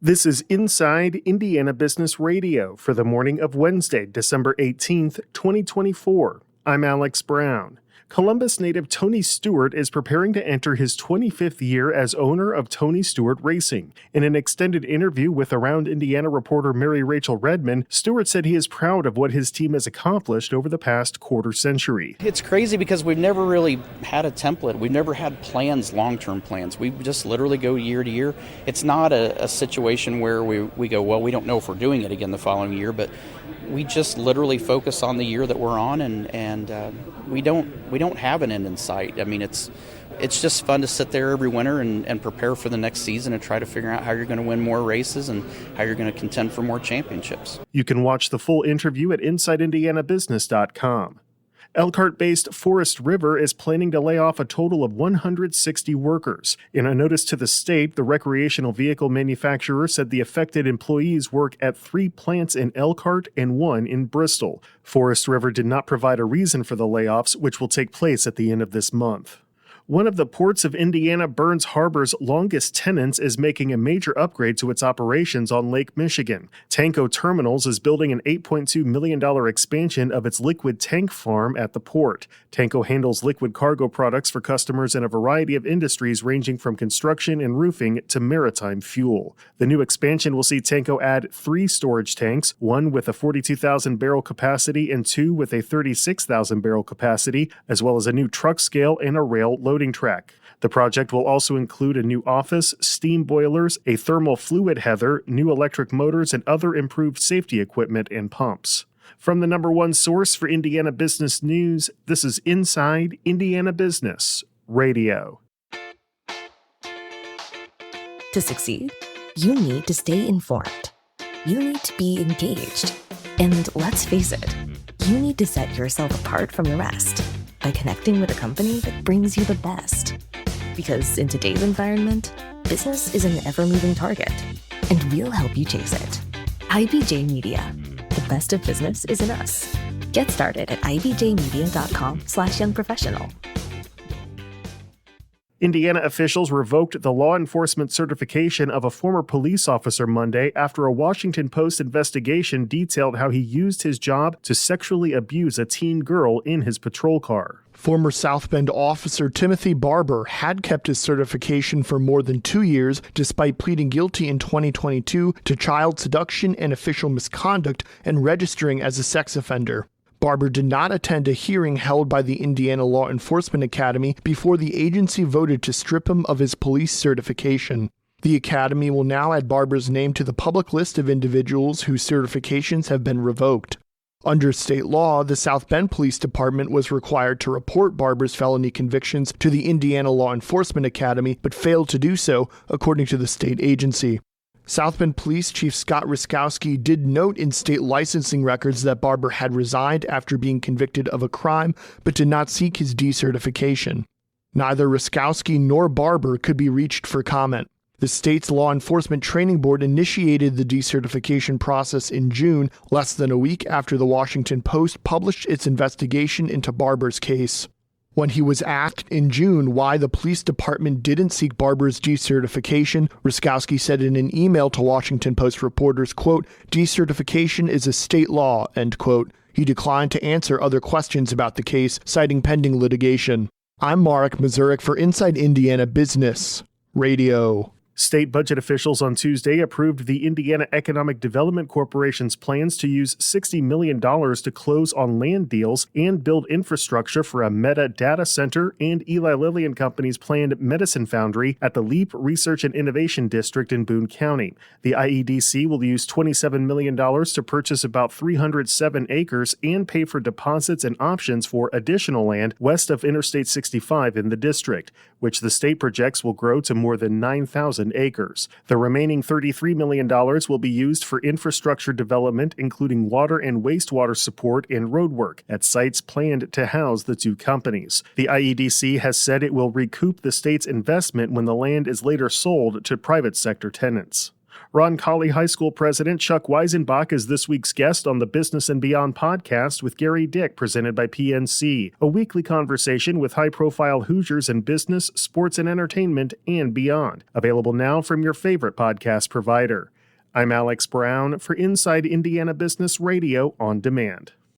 This is Inside Indiana Business Radio for the morning of Wednesday, December 18th, 2024. I'm Alex Brown. Columbus native Tony Stewart is preparing to enter his 25th year as owner of Tony Stewart Racing. In an extended interview with Around Indiana reporter Mary Rachel Redman, Stewart said he is proud of what his team has accomplished over the past quarter century. It's crazy because we've never really had a template. We've never had plans, long-term plans. We just literally go year to year. It's not a situation where we go, well, we don't know if we're doing it again the following year, but we just literally focus on the year that we're on, and we don't have an end in sight. I mean, it's just fun to sit there every winter and prepare for the next season and try to figure out how you're going to win more races and how you're going to contend for more championships. You can watch the full interview at InsideIndianaBusiness.com. Elkhart-based Forest River is planning to lay off a total of 160 workers. In a notice to the state, the recreational vehicle manufacturer said the affected employees work at 3 plants in Elkhart and 1 in Bristol. Forest River did not provide a reason for the layoffs, which will take place at the end of this month. One of the ports of Indiana, Burns Harbor's longest tenants, is making a major upgrade to its operations on Lake Michigan. Tanko Terminals is building an $8.2 million expansion of its liquid tank farm at the port. Tanko handles liquid cargo products for customers in a variety of industries ranging from construction and roofing to maritime fuel. The new expansion will see Tanko add 3 storage tanks, 1 with a 42,000 barrel capacity and 2 with a 36,000 barrel capacity, as well as a new truck scale and a rail loading track. The project will also include a new office, steam boilers, a thermal fluid header, new electric motors, and other improved safety equipment and pumps. From the number one source for Indiana business news, this is Inside Indiana Business Radio. To succeed, you need to stay informed. You need to be engaged. And let's face it, you need to set yourself apart from the rest by connecting with a company that brings you the best. Because in today's environment, business is an ever-moving target, and we'll help you chase it. IBJ Media. The best of business is in us. Get started at ibjmedia.com/youngprofessional. Indiana officials revoked the law enforcement certification of a former police officer Monday after a Washington Post investigation detailed how he used his job to sexually abuse a teen girl in his patrol car. Former South Bend officer Timothy Barber had kept his certification for more than 2 years despite pleading guilty in 2022 to child seduction and official misconduct and registering as a sex offender. Barber did not attend a hearing held by the Indiana Law Enforcement Academy before the agency voted to strip him of his police certification. The Academy will now add Barber's name to the public list of individuals whose certifications have been revoked. Under state law, the South Bend Police Department was required to report Barber's felony convictions to the Indiana Law Enforcement Academy, but failed to do so, according to the state agency. South Bend Police Chief Scott Ruskowski did note in state licensing records that Barber had resigned after being convicted of a crime, but did not seek his decertification. Neither Ruskowski nor Barber could be reached for comment. The state's Law Enforcement Training Board initiated the decertification process in June, less than a week after the Washington Post published its investigation into Barber's case. When he was asked in June why the police department didn't seek Barber's decertification, Ruskowski said in an email to Washington Post reporters, quote, "Decertification is a state law," end quote. He declined to answer other questions about the case, citing pending litigation. I'm Marek Mazurek for Inside Indiana Business Radio. State budget officials on Tuesday approved the Indiana Economic Development Corporation's plans to use $60 million to close on land deals and build infrastructure for a Meta data center and Eli Lilly and Company's planned medicine foundry at the LEAP Research and Innovation District in Boone County. The IEDC will use $27 million to purchase about 307 acres and pay for deposits and options for additional land west of Interstate 65 in the district, which the state projects will grow to more than 9,000 acres. The remaining $33 million will be used for infrastructure development, including water and wastewater support and roadwork at sites planned to house the two companies. The IEDC has said it will recoup the state's investment when the land is later sold to private sector tenants. Roncalli High School President Chuck Weisenbach is this week's guest on the Business and Beyond podcast with Gary Dick, presented by PNC, a weekly conversation with high-profile Hoosiers in business, sports, and entertainment, and beyond. Available now from your favorite podcast provider. I'm Alex Brown for Inside Indiana Business Radio on Demand.